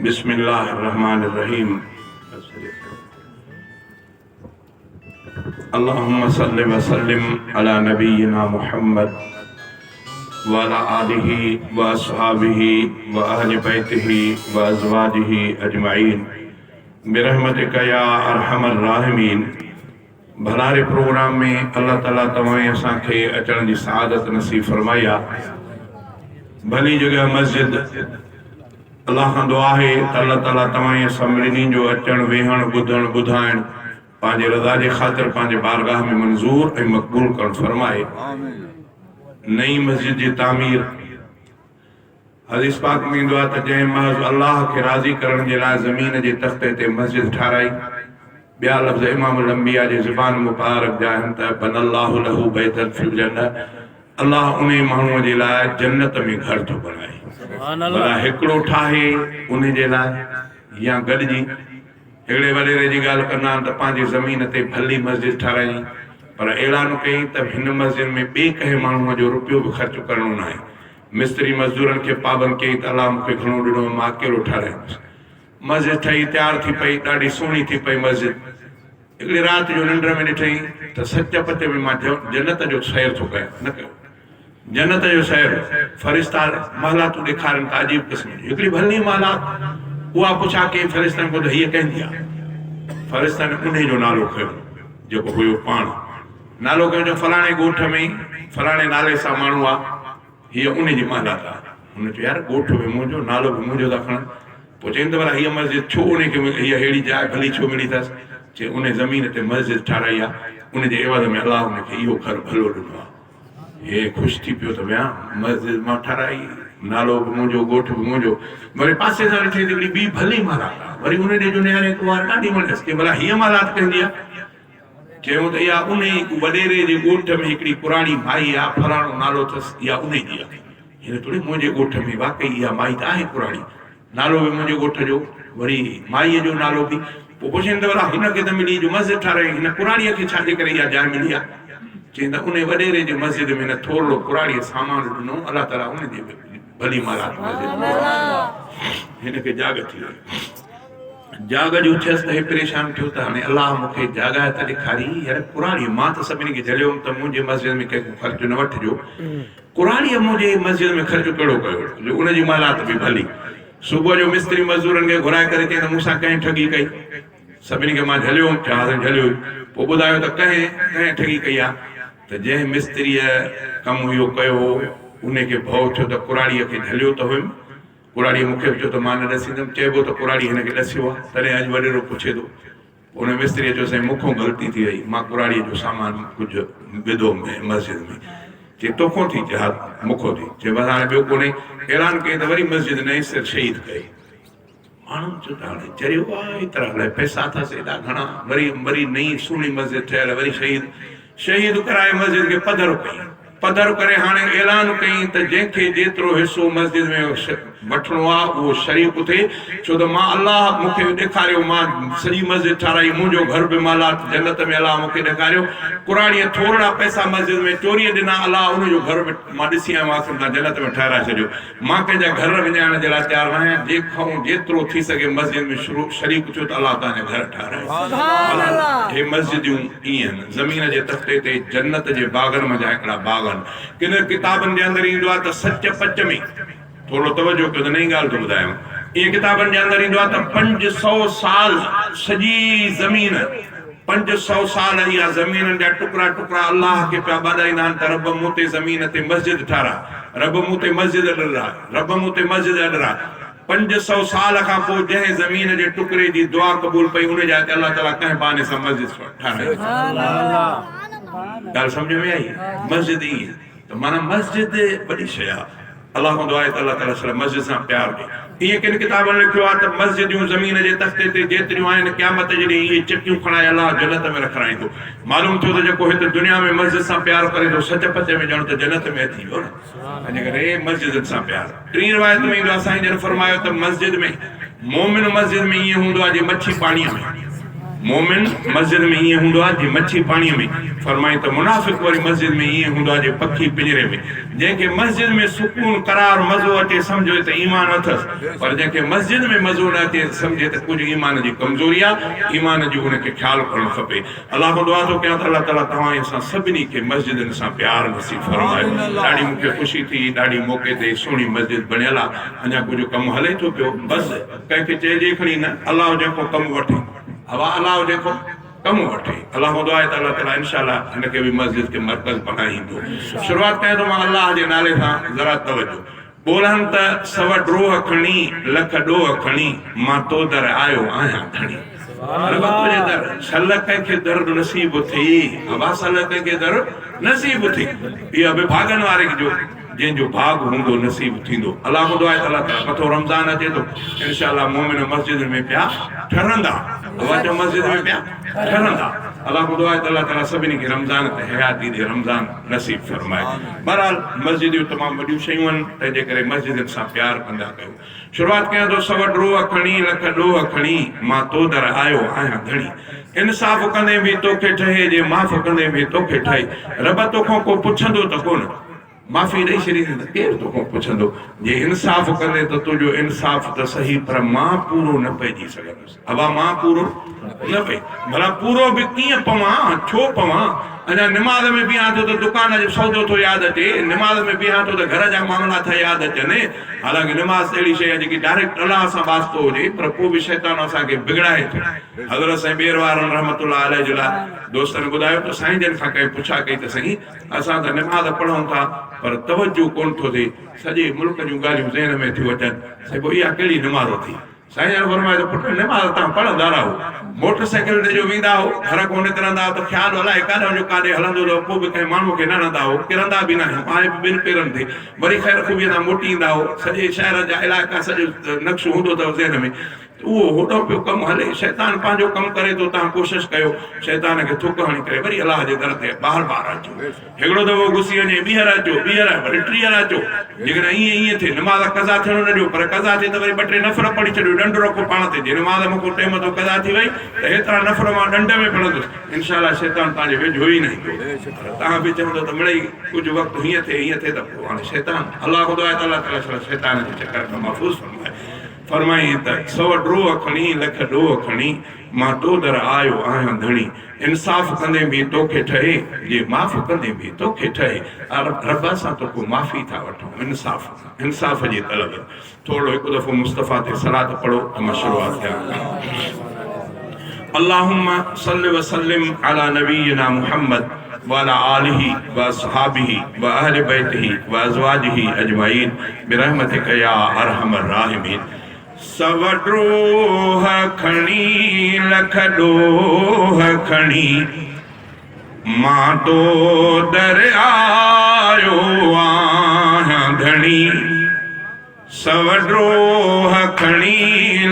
बिस्मिल्लाहिर्रहमानिर्रहीम। अल्लाहुम्मा सल्लि व सल्लिम अला नबिय्यिना मुहम्मद व अला आलिहि व अस्हाबिहि व अहलि बैतिहि व अज़वाजिहि अजमाइन बिरहमतिका या अरहमर राहिमीन। भलारे प्रोग्राम में अल्लाह ताला तमाम असांखे अचण जी सआदत नसीब फरमाया। भली जगह मस्जिद अल्लाह खां दुआ है त अल्लाह ताला तमाम सभिनी जो अचण वेहण ॿुधण ॿुधाइण पंहिंजे रज़ा जे ख़ातिर पंहिंजे बारगाह में मंज़ूर ऐं मक़बूल करण फरमाए। नई मस्जिद जी तामीर हदीस पाक में ईंदो आहे त जंहिं महज़ अल्लाह खे राज़ी करण जे लाइ ज़मीन जे तख़्ते ते मस्जिद ठाराई, ॿिया लफ़्ज़ इमामुल अंबिया जी ज़ुबान मुबारक जा आहिनि त बनल्लाहु लहू बैतन फिल जन्नत, अल्लाह उन माण्हूअ जे लाइ जन्नत में घर थो बणाए। भला हिकिड़ो ठाहे उन जे लाइ या गॾिजी हिकिड़े वॾेरे जी ॻाल्हि कंदा आहिनि त पंहिंजी ज़मीन ते भली मस्जिद ठाराई, पर ऐलान कई त हिन मस्जिद में ॿिए कंहिं माण्हूअ जो रुपयो बि ख़र्च करणो न आहे। मिस्त्री मज़दूरनि खे पाबंद कई त अलाह मूंखे घणो ॾिनो, मां अकेलो ठाराईंदुसि। मस्जिद ठही तयारु थी पई, ॾाढी सुहिणी थी पई मस्जिद। हिकिड़ी राति जो निंड में ॾिठई त सच पच में मां जन्नत जो सैर थो कयां। न कयो जन्नत जो सैर, फ़रिश्ता महलातूं ॾेखारनि त अजीब क़िस्म जी। हिकिड़ी भली महलात उहा पुछा कई फ़रिश्तनि खां त हीअ कंहिंजी आहे? फ़रिश्तनि उन जो नालो खयो जेको हुयो पाण। नालो कयो जो फलाणे ॻोठ में फलाणे नाले सां माण्हू आहे, हीअ उन जी महलात आहे। हुन चयो यार ॻोठ बि मुंहिंजो, नालो बि मुंहिंजो था खणनि। पोइ चवनि त भला हीअ मस्जिद छो उनखे हीअ अहिड़ी जाइ भली छो मिली अथसि? चए उन ज़मीन ते मस्जिद ठाराई आहे, उन जे एवज़ में अलाह उनखे इहो घर भलो ॾिनो आहे। हे ख़ुशि थी पियो त विया, मस्जिद मां ठाराई, नालो बि मुंहिंजो, ॻोठ बि मुंहिंजो। वरी पासे सां ॾिठई हिकिड़ी ॿी भली महलात आहे, वरी उन ॾे जो नियारे हिकु वार ॾाढी वणियसि। भला हीअ महलात कंहिंजी आहे? चयूं त इहा उन वॾेरे जे ॻोठ में हिकिड़ी पुराणी माई आहे, फलाणो नालो अथसि, इहा उन जी आहे। हिन थोरी मुंहिंजे ॻोठ में वाकई इहा माई त आहे पुराणी, नालो बि मुंहिंजे ॻोठ जो, वरी माईअ जो नालो बि। पोइ पुछनि त भला हिनखे त मिली जो मस्जिद ठाराई, हिन पुराणीअ खे छाजे करे इहा जाइ मिली आहे? चई त उन वॾेरे जे मस्जिद में न थोरो पुराणी सामान ॾिनो, अलाह ताला उन जी भली महलात हिनखे जाग थी वई। जाग जो थियसि त हे परेशान थियो त हाणे अलाह मूंखे जागाए त ॾेखारी, यार पुराणी मां त सभिनी खे झलियोमि त मुंहिंजे मस्जिद में कंहिंखे ख़र्च न वठिजो, कुराणीअ मुंहिंजे मस्जिद में ख़र्च कहिड़ो कयो जो उन जी महलात बि भली। सुबुह जो मिस्त्री मज़दूरनि खे घुराए करे चई त मूंसां कंहिं ठगी कई, सभिनी खे मां झलियोमि, चयो झलियो। पोइ ॿुधायो त कंहिं ठगी कई आहे? त जंहिं मिस्त्रीअ कमु इहो कयो उनखे भउ थियो त कुराड़ीअ खे झलियो त हुयुमि। कुराड़ीअ मूंखे बि चयो त मां न ॾसींदुमि, चइबो त कुराड़ी हिनखे ॾसियो आहे, तॾहिं अॼु वॾेरो पुछे थो। उन मिस्त्रीअ चयो साईं मूंखां ग़लती थी वई, मां कुराड़ीअ जो सामान कुझु विधो मस्जिद में। चए तोखां थी? चए हा मूंखां थी। चए बसि हाणे ॿियो कोन्हे। ऐलान कई त वरी मस्जिद नई सिर शहीद कई। माण्हू चयो त हाणे चरियो आहे, एतिरा अलाए पैसा अथसि एॾा घणा, वरी नई सुहिणी मस्जिद ठहियल, वरी शहीद कराए मस्जिद खे पधर कई। पधर करे हाणे ऐलान कई त जंहिंखे जेतिरो हिसो मस्जिद में वठिणो आहे उहो शरीक थिए, छो त मां अलाह मूंखे ॾेखारियो, मां सॼी मस्जिद ठाराई, मुंहिंजो घर बि महलात जन्नत में अलाह मूंखे ॾेखारियो। कुराणीअ थोरा पैसा मस्जिद में चोरीअ ॾिना, अलाह उनजो घर बि मां ॾिसी आयो आख़िर मां जन्नत में ठाराए छॾियो। मां कंहिंजा घर विञाइण जे लाइ तयारु न आहियां, जंहिंखां जेतिरो थी सघे मस्जिद में शरीक थियो त अलाह तव्हांजा घर ठाराए। हे मस्जिदियूं ईअं आहिनि, ज़मीन जे तख़्ते ते जन्नत जे बाग़नि में जा हिकिड़ा बाग़ आहिनि। किन किताबनि जे अंदरि ईंदो आहे त सच पच में, थोरो तवजो कयो त नई ॻाल्हि थो ॿुधायांव, इहे किताबनि जे अंदरि ईंदो आहे त 500 साल सॼी ज़मीन, 500 साल इहा ज़मीन जा टुकड़ा टुकड़ा अलाह खे पिया ॿाॾाईंदा आहिनि त रब मूं ते ज़मीन ते मस्जिद ठारा, रब मूं ते मस्जिद अॾरा, रब मूं ते मस्जिद अॾरा। 500 साल खां पोइ जंहिं ज़मीन जे टुकड़े जी दुआ क़बूल पई, उन जा अलाह ताला कंहिं बहाने सां मस्जिद ठाराई। ॻाल्हि सम्झ में आई? मस्जिद ईअं त माना मस्जिद वॾी शइ आहे। अल्लाह को दुआ आहे त अल्लाह ताला सलाह मस्जिद सां प्यार ॾे। इएं किन किताबनि लिखियो आहे त मस्जिदूं ज़मीन जे तख़्ते ते जेतिरियूं आहिनि क़यामत जे ॾींहुं इहे चिटियूं खणाए अल्लाह जन्नत में रखाईंदो। मालूम थियो त जेको हिते दुनिया में मस्जिद सां प्यार करे थो सच पचे में ॼण त जन्नत में अची वियो न। इन करे मस्जिदनि सां प्यार। टीं रिवायत में ईंदो आहे साईं जन फरमायो त मस्जिद में मोमिन मस्जिद में ईअं हूंदो आहे जीअं मच्छी पाणीअ में। मोमिन मस्जिद में ईअं हूंदो आहे जीअं मच्छी पाणीअ में। फरमाई त मुनाफ़िक़ वरी मस्जिद में ईअं हूंदो आहे जीअं पखी पिंजरे में। जंहिंखे मस्जिद में सुकून करार मज़ो अचे सम्झो त ईमान अथसि, पर जंहिंखे मस्जिद में मज़ो न अचे सम्झे त कुझु ईमान जी कमज़ोरी आहे। ईमान जो उनखे ख़्यालु करणु खपे। अल्लाह खां दुआ थो कयां त अल्लाह ताला तव्हां असां सभिनी खे मस्जिदनि सां प्यार नसीब फरमाए। ॾाढी मूंखे ख़ुशी थी, ॾाढी मौक़े ते सुहिणी मस्जिद बणियल आहे। अञा कुझु कमु हले थो पियो, बसि कंहिंखे चइजे खणी न, अल्लाह जेको कमु वठे, हवा अल्लाह जेको कमु वठे। अल्लाह को दुआ आहे त अल्लाह ताला इंशाअल्लाह हिनखे बि मस्जिद खे मरकज़ बणाईंदो। शुरूआत कयां थो मां अल्लाह जे नाले सां, ज़रा तवजो। ॿोलनि त सव ड्रोह खणी लख ॾोह खणी मां तो दर आयो आहियां खणी। तुंहिंजे दर सल कंहिंखे दर नसीब थिए, हवा सल कंहिंखे दर नसीब थिए। इहा बि भागनि वारे जो जंहिंजो भाग हूंदो नसीब थींदो। अल्लाह को दुआ आहे त अल्लाह ताला मथो रमज़ान अचे थो, इंशाअल्लाह मोमिन मस्जिद में पिया ठहंदा। अवाजो मस्जिद में पिया ठहंदा। अल्लाह को दुआ आहे त अल्लाह ताला सभिनी खे रमज़ान ते हयाती दे, रमज़ान नसीब फरमाए। बहरहाल मस्जिदियूं तमामु वॾियूं शयूं आहिनि, तंहिंजे करे मस्जिदनि सां प्यार कंदा कयो। शुरूआत कयां थो सव ड्रोह खणी लख ॾोह खणी मां तो दर आयो आहियां घणी। इंसाफ़ कंदे बि तोखे ठहे, जे माफ़ कंदे बि तोखे ठहे। रब तोखां को पुछंदो त कोन, माफ़ी ॾेई छॾींदी त केरु तोखां पुछंदो। जे इंसाफ़ कंदे त तुंहिंजो इंसाफ़ त सही, पर मां पूरो न पइजी सघंदुसि। हवा मां पूरो न पई, भला पूरो बि कीअं पवां, छो पवां? अञा निमाज़ में बीहां थो त दुकान जो सौदो थो यादि अचे, निमाज़ में बीहां थो त घर जा मामला था यादि अचनि। हालांकि निमाज़ अहिड़ी शइ आहे जेकी डायरेक्ट अल्लाह सां वास्तो हुजे, पर पोइ बि शैतान असांखे बिगड़ाए थो। हज़रत साईं ॿेर वारनि रहमतुल्लाह अलैह जे लाइ दोस्तनि ॿुधायो त साईं जन खां कंहिं पुछा कई त सही, असां त निमाज़ पढ़ूं था पर तवज्जो कोन थो थिए, सॼे मुल्क जूं ॻाल्हियूं ज़हन में थियूं अचनि। साईं पोइ इहा कहिड़ी निमाज़ थी? साईं जन फरमाए त पुटु निमाज़ तव्हां पढ़ंदा रहो, मोटरसाइकिल ते जो वेंदा हो, घर कोन निकिरंदा त ख़्यालु अलाए काॾे जो काॾे हलंदो रहो, पोइ बि कंहिं माण्हू खे न रहंदा हो, किरंदा बि न आहियूं, पाए बि ॿिनि पेरनि ते। वरी ख़ैर ख़ूबीअ सां मोटी ईंदा हो, सॼे शहर जा इलाइक़ा सॼो नक्शो हूंदो अथव ज़हन में, उहो होॾो पियो कमु हले। शैतान पंहिंजो कमु करे थो, तव्हां कोशिशि कयो शैतान खे थुक हणी करे वरी अलाह जे दर ते बार बार अचो। हिकिड़ो दफ़ो घुसी वञे, ॿीहर अचो, ॿीहर वरी टीहर अचो। जेकॾहिं ईअं थिए निमाज़ कज़ा थियणो न ॾियो, पर कज़ा थिए त वरी ॿ टे नफ़र पढ़ी छॾियो, ॾंड रखो पाण ते। जे निमाज़ मूंखे टेम तो कज़ा थी वई त हेतिरा नफ़र मां ॾंड में पढ़ंदुसि, इंशाअल्लाह शैतान तव्हांजे वेझो ई न ईंदो। तव्हां बि चवंदो त मिड़ई कुझु वक़्तु हीअं थिए त पोइ हाणे शैतान, अल्लाह ख़ुदा आहे त अल्लाह ताला शैतान जे चकर खां महफ़ूज़ फरमाए। फरमाई त सव ड्रोह खणी लख ॾोह खणी मां तो दर आयो आहियां धणी। इंसाफ़ कंदे बि तोखे ठहे, जे माफ़ कंदे बि तोखे ठहे। रब सां तो को माफ़ी था वठूं, इंसाफ़ जी तलब। थोरो हिकु दफ़ो मुस्तफ़ा ते सलात पढ़ो त मां शुरूआत कयां। अल्लाहुम्मा सल्लि व सल्लिम अला नबीना मुहम्मद व अला आलिहि व अस्हाबिहि व अहलि बैतिहि व अज़वाजिहि अजमईन बिरहमतिक या अरहमर राहिमीन। सव ड्रोह खणी लख ॾोह खणी मां तो दर आयो आहियां धणी। सव ड्रोह खणी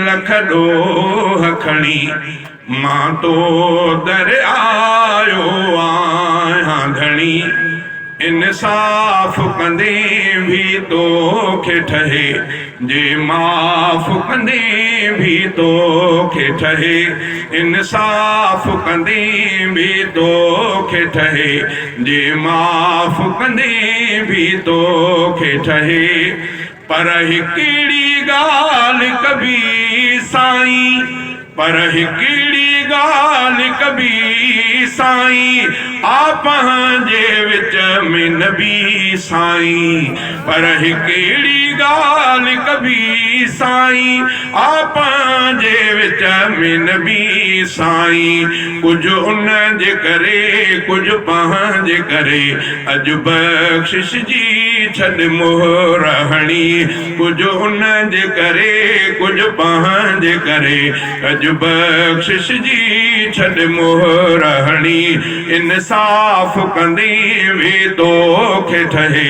लख ॾोह खणी मां तो दर आयो आहियां धणी। इंसाफ़ कंदे भी तोखे ठहे, जे माफ़ कंदे भी तोखे ठहे। इंसाफ़ कंदे भी तोखे ठहे, जे माफ़ कंदे भी तोखे ठहे। पर हिकिड़ी ॻाल्हि कबी साईं, पर हिकिड़ी ॻाल्हि कबी साईं, आप जे विच में नबी साईं। पर हिकिड़ी ॻाल्हि कबी साईं, आप जे विच में नबी साईं। कुझु उन जे करे, कुझु पंहिंजे करे, अॼु बख़्शिश जी छॾ मोहर हणी कुछ उन जे करे कुछ पंहिंजे करे अॼु बख़्शिश जी छॾ मोहर हणी इंसाफ़ कंदे बि तोखे ठहे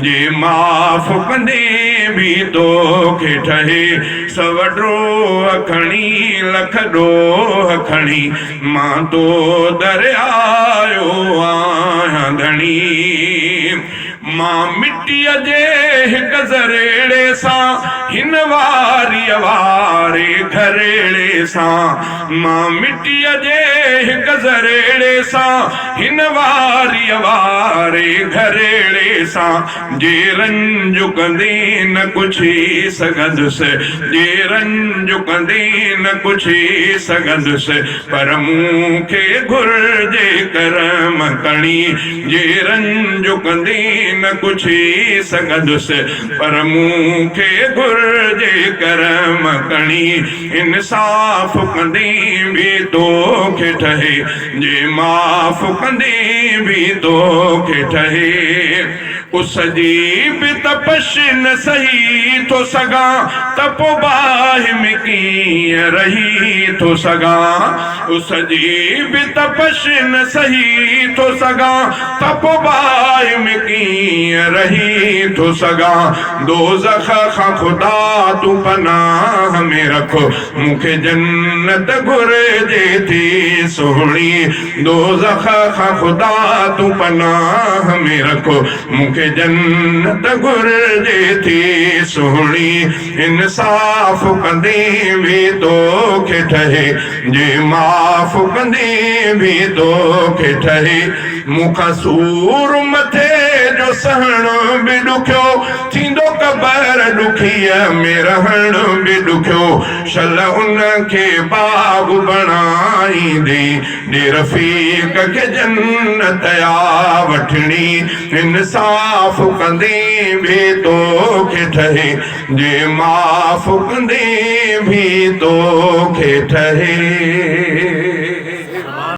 जे माफ़ कंदे बि तोखे ठहे सव ॾोह खणी लख ॾोह खणी मां तो दर आयो आहियां धणी मां मिटीअ जे हिक ज़रेड़े सां हिन वारीअ वारे घरेड़े सां मां मिटीअ जे हिक ज़रेड़े सां हिन वारीअ वारे घरेड़े सां जे रंज कंदे न कुझी सघंदुसि जे रंज कंदे न कुझी सघंदुसि पर मूंखे घुर्जे करम कणी जे रंज कंदे न कुझी सघंदुसि पर मूंखे घुर्जे करम कणी इंसाफ़ कंदे बि तोखे ठहे जे माफ़ कंदे बि तोखे ठहे उस जी बि तपश न सही थो सघां त पोइ बाहि में कीअं रही थो सघां उस जी बि तपश न सही थो सघां त पोइ बाहि में कीअं रही थो सघां दोज़ख खां ख़ुदा तूं पनाह में रखो मूंखे जन्नत घुर्जे थी सुहिणी दोज़ख खां ख़ुदा तूं पनाह में रखो मूंखे जन्नत घुर्जे थी सुहिणी इंसाफ़ कंदे बि तोखे ठहे जे माफ़ कंदे बि तोखे ठहे मूंखां सूर मथे जो सहणो बि ॾुखियो थींदो क़बर ॾुखीअ में रहणु बि ॾुखियो शल उनखे बाग़ बणाईंदे ॾे रफ़ीक खे जन्नत आ वठणी इंसाफ़ कंदे बि तोखे ठहे जे माफ़ कंदे बि तोखे ठहे